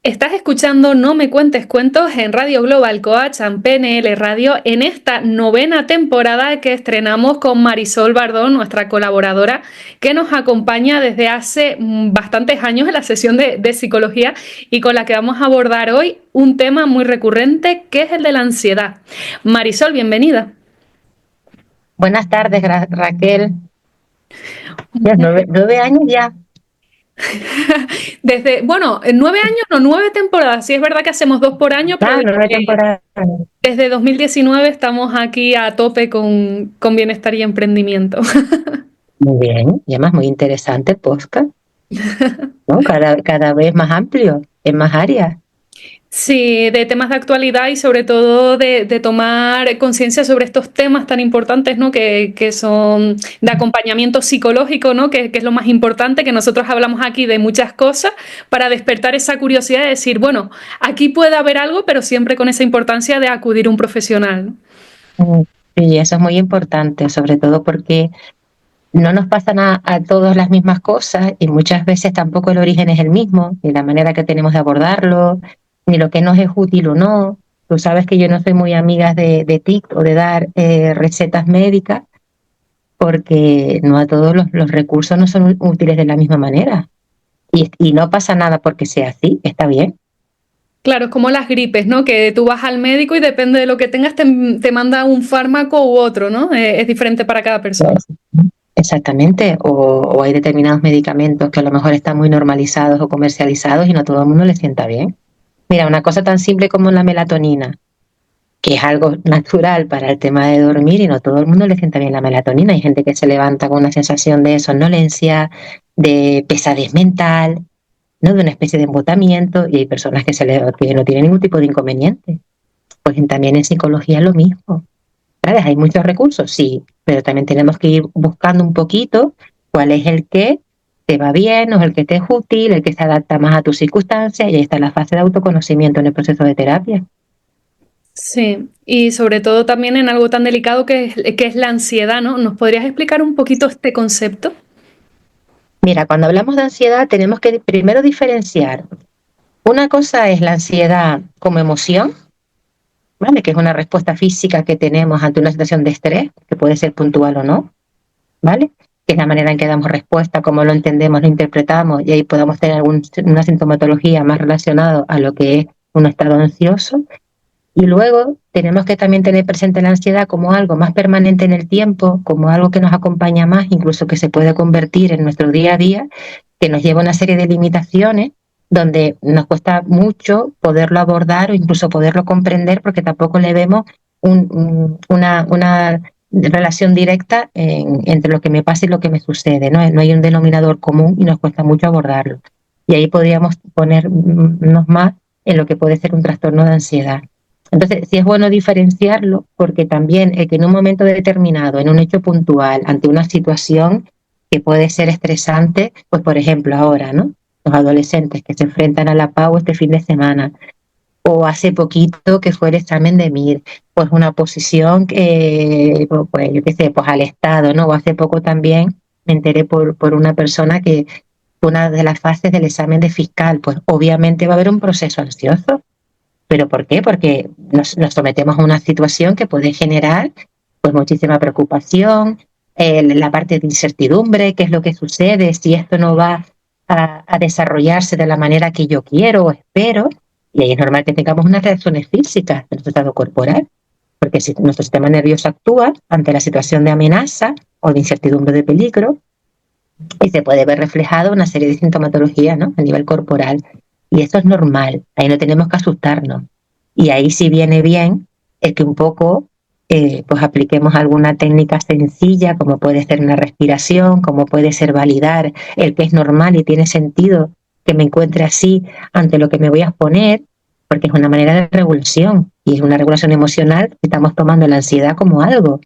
Estás escuchando No me cuentes cuentos en Radio Global Coach and PNL Radio en esta novena temporada que estrenamos con Marisol Bardón, nuestra colaboradora, que nos acompaña desde hace bastantes años en la sesión de psicología y con la que vamos a abordar hoy un tema muy recurrente que es el de la ansiedad. Marisol, bienvenida. Buenas tardes, Raquel. Ya 9 años ya. Desde, bueno, 9 años, no, 9 temporadas. Sí es verdad que hacemos dos por año, pero 9 temporadas. desde 2019 estamos aquí a tope con bienestar y emprendimiento. Muy bien, y además muy interesante el podcast, ¿no? Cada vez más amplio, en más áreas. Sí, de temas de actualidad y sobre todo de tomar conciencia sobre estos temas tan importantes, ¿no? Que son de acompañamiento psicológico, ¿no? Que es lo más importante, que nosotros hablamos aquí de muchas cosas para despertar esa curiosidad de decir, bueno, aquí puede haber algo, pero siempre con esa importancia de acudir a un profesional, ¿no? Y eso es muy importante, sobre todo porque no nos pasan a todos las mismas cosas y muchas veces tampoco el origen es el mismo, ni la manera que tenemos de abordarlo, ni lo que nos es útil o no. Tú sabes que yo no soy muy amiga de TIC o de dar recetas médicas porque no a todos los recursos no son útiles de la misma manera. Y no pasa nada porque sea así, está bien. Claro, es como las gripes, ¿no? Que tú vas al médico y depende de lo que tengas te manda un fármaco u otro, ¿no? Es diferente para cada persona. Pues, exactamente, o hay determinados medicamentos que a lo mejor están muy normalizados o comercializados y no todo el mundo les sienta bien. Mira, una cosa tan simple como la melatonina, que es algo natural para el tema de dormir y no todo el mundo le sienta bien la melatonina. Hay gente que se levanta con una sensación de somnolencia, de pesadez mental, ¿no? De una especie de embotamiento y hay personas que no tienen ningún tipo de inconveniente. Pues también en psicología es lo mismo. ¿Sabes? Hay muchos recursos, sí, pero también tenemos que ir buscando un poquito cuál es el que te va bien o es el que te es útil, el que se adapta más a tus circunstancias y ahí está la fase de autoconocimiento en el proceso de terapia. Sí, y sobre todo también en algo tan delicado que es la ansiedad, ¿no? ¿Nos podrías explicar un poquito este concepto? Mira, cuando hablamos de ansiedad tenemos que primero diferenciar. Una cosa es la ansiedad como emoción, ¿vale? Que es una respuesta física que tenemos ante una situación de estrés, que puede ser puntual o no, ¿vale? Que es la manera en que damos respuesta, cómo lo entendemos, lo interpretamos, y ahí podemos tener una sintomatología más relacionada a lo que es un estado ansioso. Y luego tenemos que también tener presente la ansiedad como algo más permanente en el tiempo, como algo que nos acompaña más, incluso que se puede convertir en nuestro día a día, que nos lleva a una serie de limitaciones donde nos cuesta mucho poderlo abordar o incluso poderlo comprender porque tampoco le vemos una relación directa entre lo que me pasa y lo que me sucede, ¿no? No hay un denominador común y nos cuesta mucho abordarlo. Y ahí podríamos ponernos más en lo que puede ser un trastorno de ansiedad. Entonces, sí es bueno diferenciarlo porque también el que en un momento determinado, en un hecho puntual, ante una situación que puede ser estresante, pues por ejemplo ahora, ¿no? Los adolescentes que se enfrentan a la PAU este fin de semana, o hace poquito que fue el examen de MIR, pues una posición que, pues yo qué sé, pues al Estado, ¿no? O hace poco también me enteré por una persona que una de las fases del examen de fiscal, pues obviamente va a haber un proceso ansioso. ¿Pero por qué? Porque nos sometemos a una situación que puede generar pues muchísima preocupación, la parte de incertidumbre, qué es lo que sucede, si esto no va a desarrollarse de la manera que yo quiero o espero, y ahí es normal que tengamos unas reacciones físicas de nuestro estado corporal, porque si nuestro sistema nervioso actúa ante la situación de amenaza o de incertidumbre de peligro, y se puede ver reflejado una serie de sintomatologías, ¿no? A nivel corporal. Y eso es normal, ahí no tenemos que asustarnos. Y ahí sí viene bien el que un poco pues apliquemos alguna técnica sencilla, como puede ser una respiración, como puede ser validar el que es normal y tiene sentido que me encuentre así ante lo que me voy a exponer, porque es una manera de regulación y es una regulación emocional. Estamos tomando la ansiedad como algo,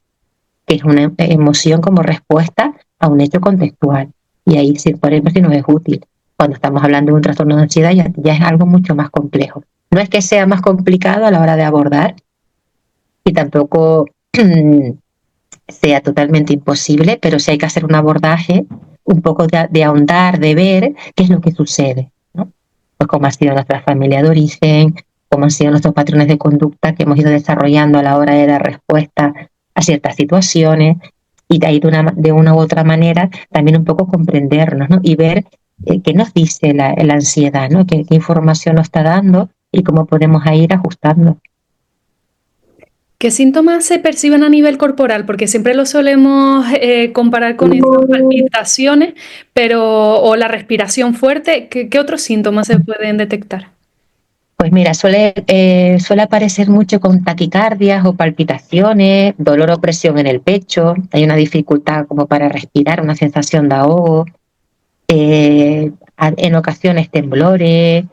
que es una emoción como respuesta a un hecho contextual. Y ahí, sí, por ejemplo, si nos es útil. Cuando estamos hablando de un trastorno de ansiedad, ya es algo mucho más complejo. No es que sea más complicado a la hora de abordar y tampoco sea totalmente imposible, pero sí hay que hacer un abordaje un poco de ahondar, de ver qué es lo que sucede, ¿no? pues cómo ha sido nuestra familia de origen, cómo han sido nuestros patrones de conducta que hemos ido desarrollando a la hora de dar respuesta a ciertas situaciones, y de ahí de una u otra manera también un poco comprendernos, ¿no? Y ver qué nos dice la ansiedad, ¿no? Qué información nos está dando y cómo podemos ir ajustando. ¿Qué síntomas se perciben a nivel corporal? Porque siempre lo solemos comparar con esas palpitaciones, pero o la respiración fuerte. ¿Qué otros síntomas se pueden detectar? Pues mira, suele aparecer mucho con taquicardias o palpitaciones, dolor o presión en el pecho, hay una dificultad como para respirar, una sensación de ahogo, en ocasiones temblores,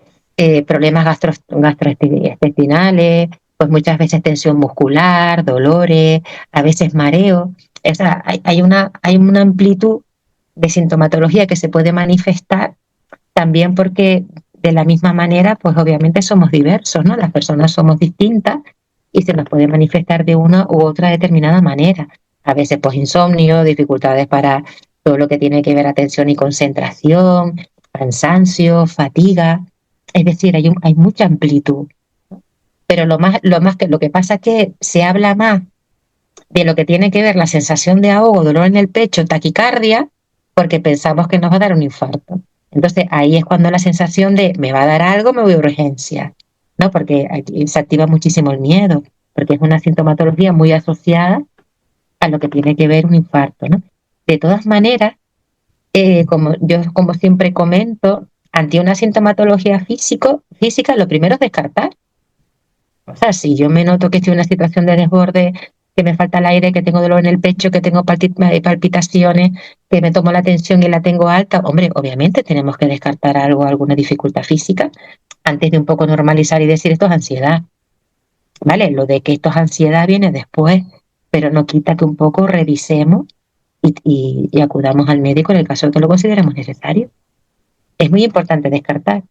problemas gastrointestinales, pues muchas veces tensión muscular, dolores, a veces mareo. O sea, hay una amplitud de sintomatología que se puede manifestar también porque de la misma manera, pues obviamente somos diversos, ¿no? Las personas somos distintas y se nos puede manifestar de una u otra determinada manera. A veces, pues insomnio, dificultades para todo lo que tiene que ver atención y concentración, cansancio, fatiga. Es decir, hay mucha amplitud. Pero lo que pasa es que se habla más de lo que tiene que ver la sensación de ahogo, dolor en el pecho, taquicardia, porque pensamos que nos va a dar un infarto. Entonces ahí es cuando la sensación de me va a dar algo, me voy a urgencia, ¿no? Porque aquí se activa muchísimo el miedo, porque es una sintomatología muy asociada a lo que tiene que ver un infarto, ¿no? De todas maneras, como siempre comento, ante una sintomatología física, lo primero es descartar. O sea, si yo me noto que estoy en una situación de desborde, que me falta el aire, que tengo dolor en el pecho, que tengo palpitaciones, que me tomo la tensión y la tengo alta, hombre, obviamente tenemos que descartar algo, alguna dificultad física, antes de un poco normalizar y decir esto es ansiedad. ¿Vale? Lo de que esto es ansiedad viene después, pero no quita que un poco revisemos y acudamos al médico en el caso de que lo consideremos necesario. Es muy importante descartar,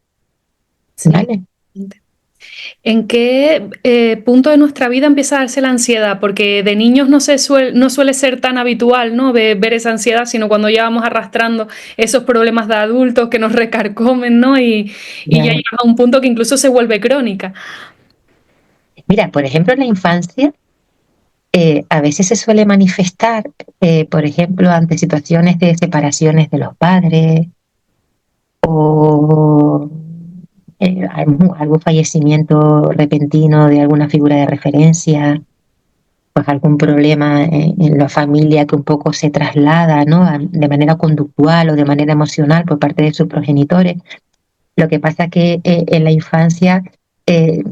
Sí. ¿vale? ¿En qué punto de nuestra vida empieza a darse la ansiedad? Porque de niños no suele ser tan habitual, ¿no? Ver esa ansiedad, sino cuando ya vamos arrastrando esos problemas de adultos que nos recarcomen, ¿no? Y ya Ya. llega a un punto que incluso se vuelve crónica. Mira, por ejemplo, en la infancia, a veces se suele manifestar, por ejemplo, ante situaciones de separaciones de los padres o algún fallecimiento repentino de alguna figura de referencia, pues algún problema en la familia que un poco se traslada, ¿no? De manera conductual o de manera emocional por parte de sus progenitores. Lo que pasa que en la infancia eh,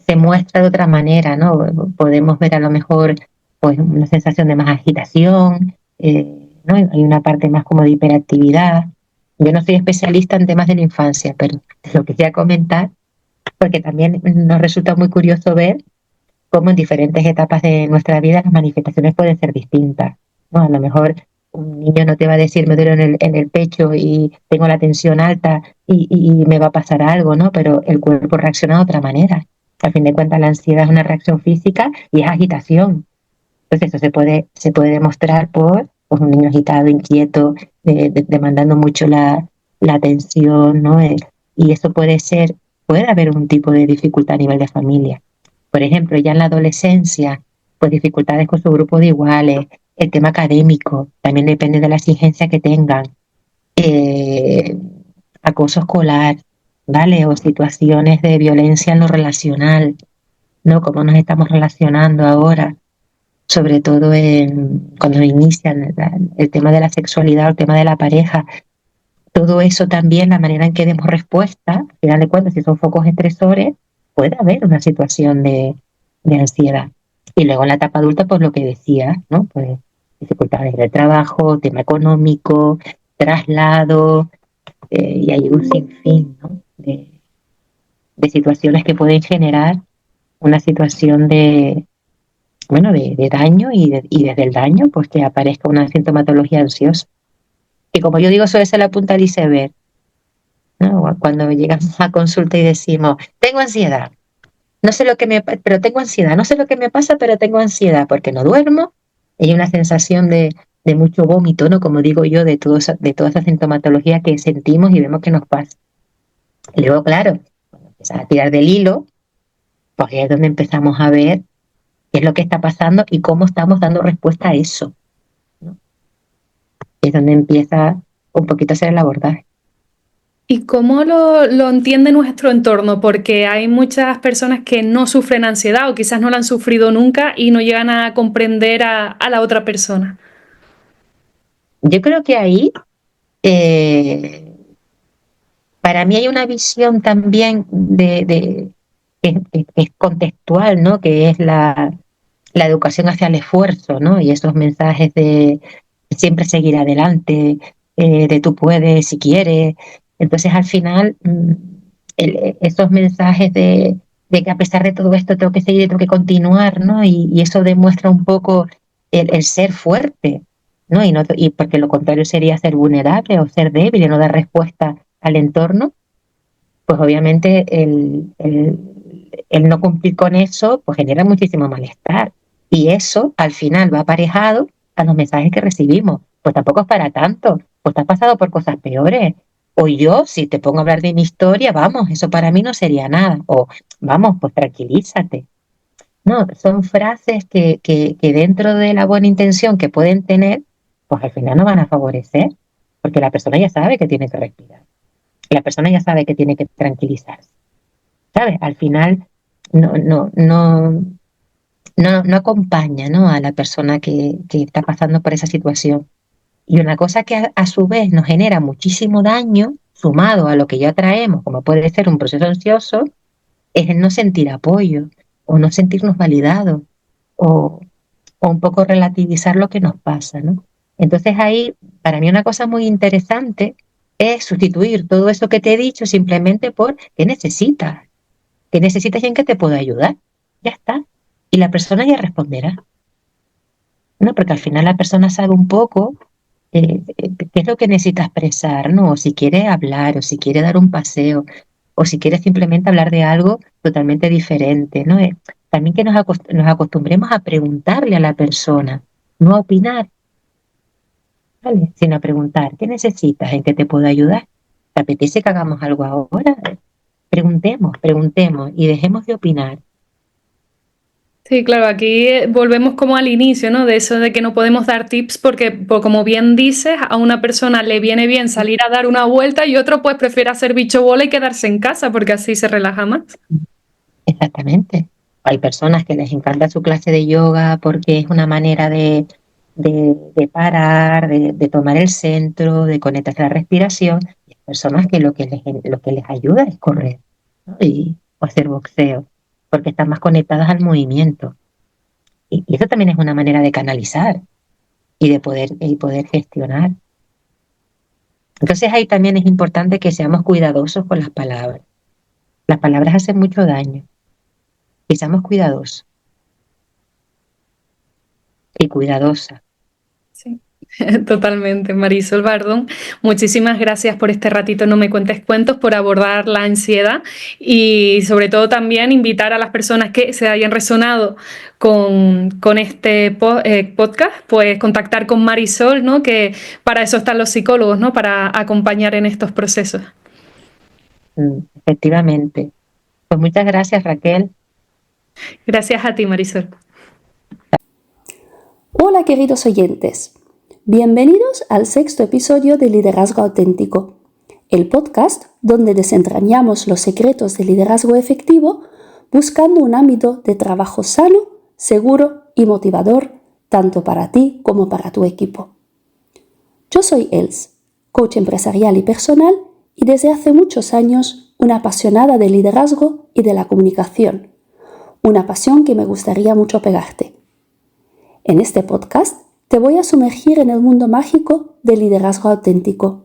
se muestra de otra manera, ¿no? Podemos ver a lo mejor pues una sensación de más agitación, ¿no? Hay una parte más como de hiperactividad. Yo no soy especialista en temas de la infancia, pero lo quería comentar porque también nos resulta muy curioso ver cómo en diferentes etapas de nuestra vida las manifestaciones pueden ser distintas, ¿no? A lo mejor un niño no te va a decir me duele en el pecho y tengo la tensión alta y me va a pasar algo, ¿no? Pero el cuerpo reacciona de otra manera. Al fin de cuentas, la ansiedad es una reacción física y es agitación. Entonces, eso se puede demostrar por pues, un niño agitado, inquieto, demandando mucho la atención, ¿no? Y eso puede haber un tipo de dificultad a nivel de familia. Por ejemplo, ya en la adolescencia, pues dificultades con su grupo de iguales, el tema académico, también depende de la exigencia que tengan, eh, acoso escolar, ¿vale? O situaciones de violencia en lo relacional, ¿no? Cómo nos estamos relacionando ahora, sobre todo cuando inician el tema de la sexualidad, el tema de la pareja, todo eso también, la manera en que demos respuesta, al final de cuentas, si son focos estresores, puede haber una situación de ansiedad. Y luego en la etapa adulta, pues lo que decía, ¿no? Pues dificultades de trabajo, tema económico, traslado, y hay un sinfín, ¿no? De situaciones que pueden generar una situación bueno, de daño y desde el daño, pues que aparezca una sintomatología ansiosa. Y como yo digo, suele ser la punta del iceberg, ¿no? Cuando llegamos a consulta y decimos, tengo ansiedad, no sé lo que pero tengo ansiedad, no sé lo que me pasa, pero tengo ansiedad porque no duermo, y hay una sensación de mucho vómito, ¿no? Como digo yo, de toda esa sintomatología que sentimos y vemos que nos pasa. Y luego, claro, cuando empiezas a tirar del hilo, pues ahí es donde empezamos a ver qué es lo que está pasando y cómo estamos dando respuesta a eso, ¿no? Es donde empieza un poquito a ser el abordaje. ¿Y cómo lo entiende nuestro entorno? Porque hay muchas personas que no sufren ansiedad o quizás no la han sufrido nunca y no llegan a comprender a la otra persona. Yo creo que ahí, eh, para mí hay una visión también que es contextual, ¿no? Que es la educación hacia el esfuerzo, ¿no? Y esos mensajes de siempre seguir adelante, de tú puedes si quieres. Entonces, al final, esos mensajes de que a pesar de todo esto tengo que seguir y tengo que continuar, ¿no? Y eso demuestra un poco el ser fuerte, ¿no? Y porque lo contrario sería ser vulnerable o ser débil y no dar respuesta al entorno, pues obviamente el no cumplir con eso pues genera muchísimo malestar. Y eso al final va aparejado a los mensajes que recibimos. Pues tampoco es para tanto, pues te has pasado por cosas peores. O yo, si te pongo a hablar de mi historia, vamos, eso para mí no sería nada. O vamos, pues tranquilízate. No, son frases que dentro de la buena intención que pueden tener, pues al final no van a favorecer, porque la persona ya sabe que tiene que respirar. La persona ya sabe que tiene que tranquilizarse. ¿Sabes? Al final no acompaña, ¿no? A la persona que está pasando por esa situación. Y una cosa que a su vez nos genera muchísimo daño, sumado a lo que ya traemos, como puede ser un proceso ansioso, es el no sentir apoyo, o no sentirnos validados, o, o un poco relativizar lo que nos pasa, ¿no? Entonces ahí, para mí una cosa muy interesante es sustituir todo eso que te he dicho simplemente por ¿qué necesitas? ¿Qué necesitas y en qué te puedo ayudar? Ya está. Y la persona ya responderá, ¿no? Porque al final la persona sabe un poco qué es lo que necesita expresar, ¿no? O si quiere hablar, o si quiere dar un paseo, o si quiere simplemente hablar de algo totalmente diferente, ¿no? También que nos acostumbremos a preguntarle a la persona, no a opinar, ¿vale? Sino a preguntar, ¿qué necesitas? ¿En qué te puedo ayudar? ¿Te apetece que hagamos algo ahora? Preguntemos y dejemos de opinar. Sí, claro, aquí volvemos como al inicio, ¿no? De eso de que no podemos dar tips porque, como bien dices, a una persona le viene bien salir a dar una vuelta y otro pues prefiere hacer bicho bola y quedarse en casa porque así se relaja más. Exactamente. Hay personas que les encanta su clase de yoga porque es una manera de parar, de tomar el centro, de conectarse a la respiración. Y hay personas que lo que les ayuda es correr, ¿no? O hacer boxeo, porque están más conectadas al movimiento. Y eso también es una manera de canalizar y poder gestionar. Entonces ahí también es importante que seamos cuidadosos con las palabras. Las palabras hacen mucho daño y seamos cuidadosos y cuidadosas. Sí, totalmente. Marisol Bardón, muchísimas gracias por este ratito No Me Cuentes Cuentos, por abordar la ansiedad y sobre todo también invitar a las personas que se hayan resonado con este podcast, pues contactar con Marisol, ¿no? Que para eso están los psicólogos, ¿no? Para acompañar en estos procesos. Efectivamente. Pues muchas gracias, Raquel. Gracias a ti, Marisol. Hola queridos oyentes, bienvenidos al sexto episodio de Liderazgo Auténtico, el podcast donde desentrañamos los secretos del liderazgo efectivo buscando un ámbito de trabajo sano, seguro y motivador tanto para ti como para tu equipo. Yo soy Els, coach empresarial y personal y desde hace muchos años una apasionada del liderazgo y de la comunicación, una pasión que me gustaría mucho pegarte. En este podcast te voy a sumergir en el mundo mágico del liderazgo auténtico.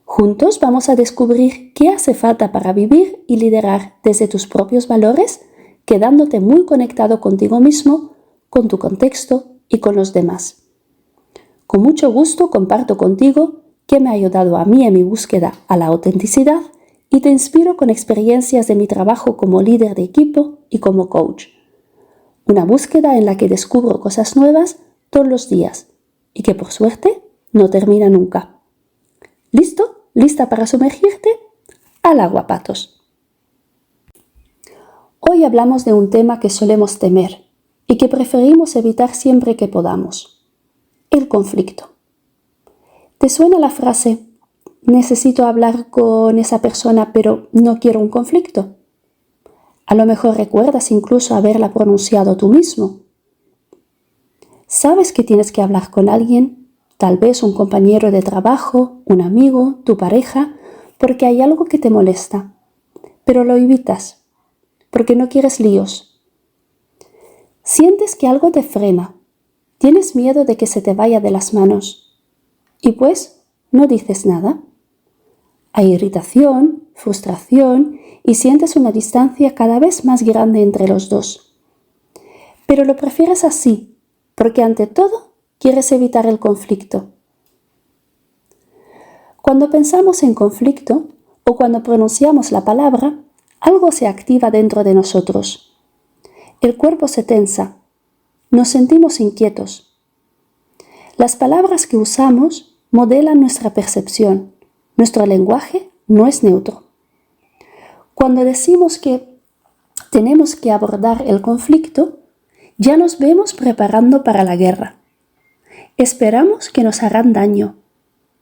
Juntos vamos a descubrir qué hace falta para vivir y liderar desde tus propios valores, quedándote muy conectado contigo mismo, con tu contexto y con los demás. Con mucho gusto comparto contigo qué me ha ayudado a mí en mi búsqueda a la autenticidad y te inspiro con experiencias de mi trabajo como líder de equipo y como coach. Una búsqueda en la que descubro cosas nuevas todos los días y que por suerte no termina nunca. ¿Listo? ¿Lista para sumergirte? al agua patos. Hoy hablamos de un tema que solemos temer y que preferimos evitar siempre que podamos: el conflicto. ¿Te suena la frase necesito hablar con esa persona pero no quiero un conflicto? A lo mejor recuerdas incluso haberla pronunciado tú mismo. Sabes que tienes que hablar con alguien, tal vez un compañero de trabajo, un amigo, tu pareja, porque hay algo que te molesta, pero lo evitas, porque no quieres líos. Sientes que algo te frena, tienes miedo de que se te vaya de las manos y pues no dices nada. Hay irritación, frustración y sientes una distancia cada vez más grande entre los dos. Pero lo prefieres así, porque ante todo quieres evitar el conflicto. Cuando pensamos en conflicto o cuando pronunciamos la palabra, algo se activa dentro de nosotros. El cuerpo se tensa, nos sentimos inquietos. Las palabras que usamos modelan nuestra percepción. Nuestro lenguaje no es neutro. Cuando decimos que tenemos que abordar el conflicto, ya nos vemos preparando para la guerra. Esperamos que nos hagan daño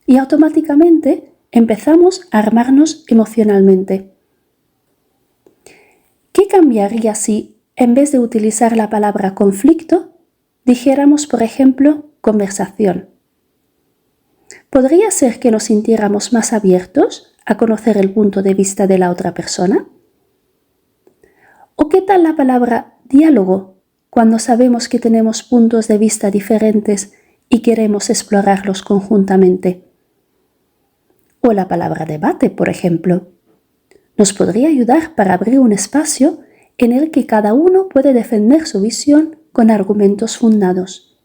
y automáticamente empezamos a armarnos emocionalmente. ¿Qué cambiaría si, en vez de utilizar la palabra conflicto, dijéramos, por ejemplo, conversación? ¿Podría ser que nos sintiéramos más abiertos a conocer el punto de vista de la otra persona? ¿O qué tal la palabra diálogo cuando sabemos que tenemos puntos de vista diferentes y queremos explorarlos conjuntamente? O la palabra debate, por ejemplo. Nos podría ayudar para abrir un espacio en el que cada uno puede defender su visión con argumentos fundados.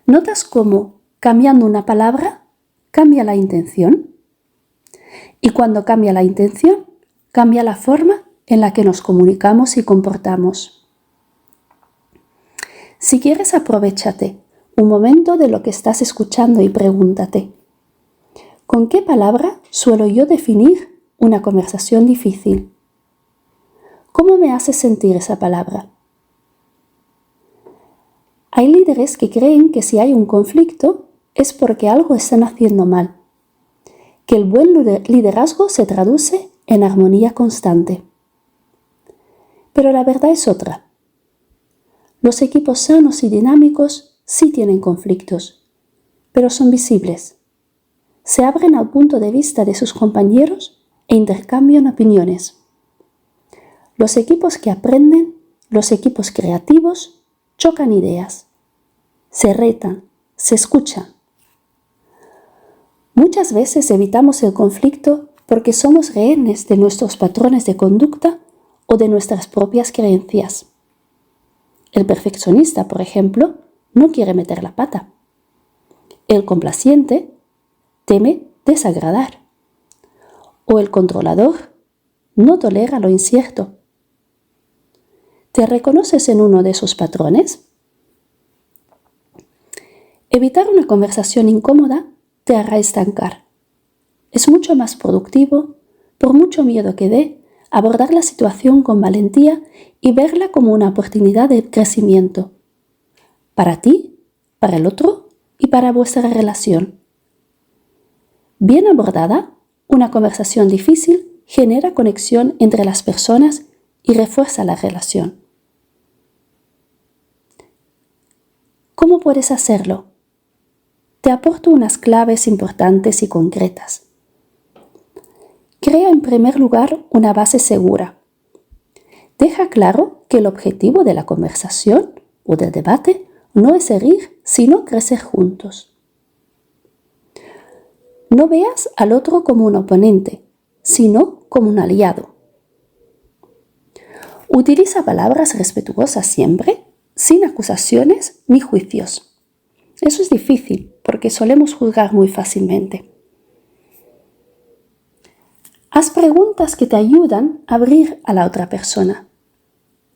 ¿Notas cómo, cambiando una palabra, cambia la intención? Y cuando cambia la intención, cambia la forma en la que nos comunicamos y comportamos. Si quieres, aprovéchate un momento de lo que estás escuchando y pregúntate: ¿con qué palabra suelo yo definir una conversación difícil? ¿Cómo me hace sentir esa palabra? Hay líderes que creen que si hay un conflicto es porque algo están haciendo mal, que el buen liderazgo se traduce en armonía constante. Pero la verdad es otra. Los equipos sanos y dinámicos sí tienen conflictos, pero son visibles. Se abren al punto de vista de sus compañeros e intercambian opiniones. Los equipos que aprenden, los equipos creativos, chocan ideas, se retan, se escuchan. Muchas veces evitamos el conflicto porque somos rehenes de nuestros patrones de conducta o de nuestras propias creencias. El perfeccionista, por ejemplo, no quiere meter la pata. El complaciente teme desagradar. O el controlador no tolera lo incierto. ¿Te reconoces en uno de esos patrones? Evitar una conversación incómoda te hará estancar. Es mucho más productivo, por mucho miedo que dé, abordar la situación con valentía y verla como una oportunidad de crecimiento. Para ti, para el otro y para vuestra relación. Bien abordada, una conversación difícil genera conexión entre las personas y refuerza la relación. ¿Cómo puedes hacerlo? Te aporto unas claves importantes y concretas. Crea en primer lugar una base segura. Deja claro que el objetivo de la conversación o del debate no es herir, sino crecer juntos. No veas al otro como un oponente, sino como un aliado. Utiliza palabras respetuosas siempre, sin acusaciones ni juicios. Eso es difícil porque solemos juzgar muy fácilmente. Haz preguntas que te ayudan a abrir a la otra persona.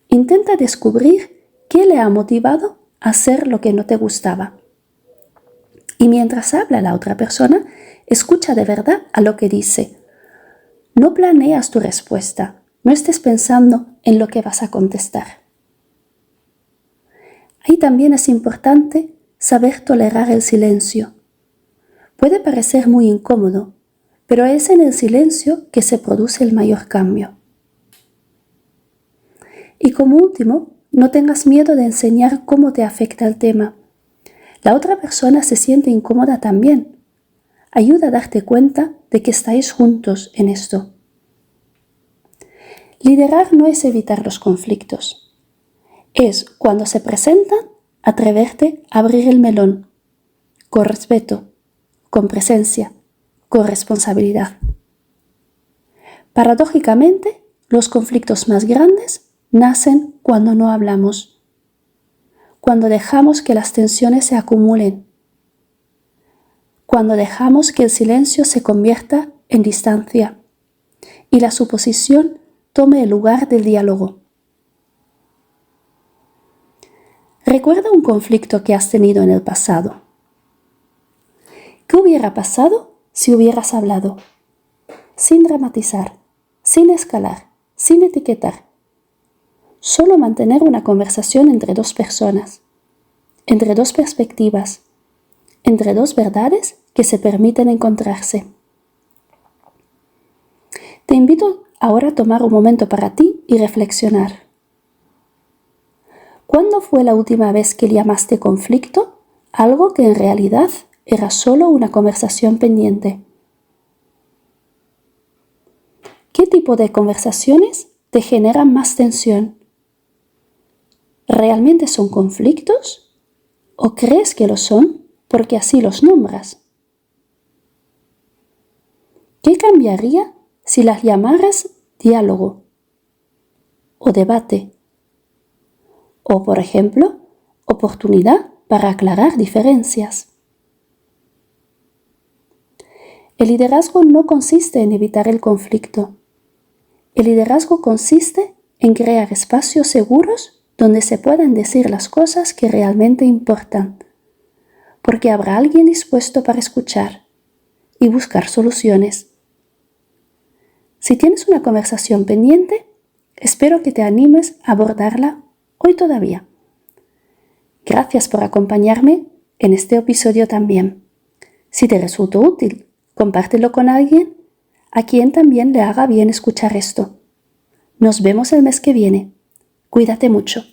Intenta descubrir qué le ha motivado a hacer lo que no te gustaba. Y mientras habla la otra persona, escucha de verdad a lo que dice. No planeas tu respuesta, no estés pensando en lo que vas a contestar. Ahí también es importante saber tolerar el silencio. Puede parecer muy incómodo, pero es en el silencio que se produce el mayor cambio. Y como último, no tengas miedo de enseñar cómo te afecta el tema. La otra persona se siente incómoda también. Ayuda a darte cuenta de que estáis juntos en esto. Liderar no es evitar los conflictos. Es, cuando se presentan, atreverte a abrir el melón, con respeto, con presencia, con responsabilidad. Paradójicamente, los conflictos más grandes nacen cuando no hablamos, cuando dejamos que las tensiones se acumulen, cuando dejamos que el silencio se convierta en distancia y la suposición tome el lugar del diálogo. Recuerda un conflicto que has tenido en el pasado. ¿Qué hubiera pasado si hubieras hablado? Sin dramatizar, sin escalar, sin etiquetar. Solo mantener una conversación entre dos personas, entre dos perspectivas, entre dos verdades que se permiten encontrarse. Te invito ahora a tomar un momento para ti y reflexionar. ¿Cuándo fue la última vez que llamaste conflicto algo que en realidad era solo una conversación pendiente? ¿Qué tipo de conversaciones te generan más tensión? ¿Realmente son conflictos? ¿O crees que lo son porque así los nombras? ¿Qué cambiaría si las llamaras diálogo o debate? O, por ejemplo, oportunidad para aclarar diferencias. El liderazgo no consiste en evitar el conflicto. El liderazgo consiste en crear espacios seguros donde se puedan decir las cosas que realmente importan, porque habrá alguien dispuesto para escuchar y buscar soluciones. Si tienes una conversación pendiente, espero que te animes a abordarla hoy todavía. Gracias por acompañarme en este episodio también. Si te resultó útil, compártelo con alguien a quien también le haga bien escuchar esto. Nos vemos el mes que viene. Cuídate mucho.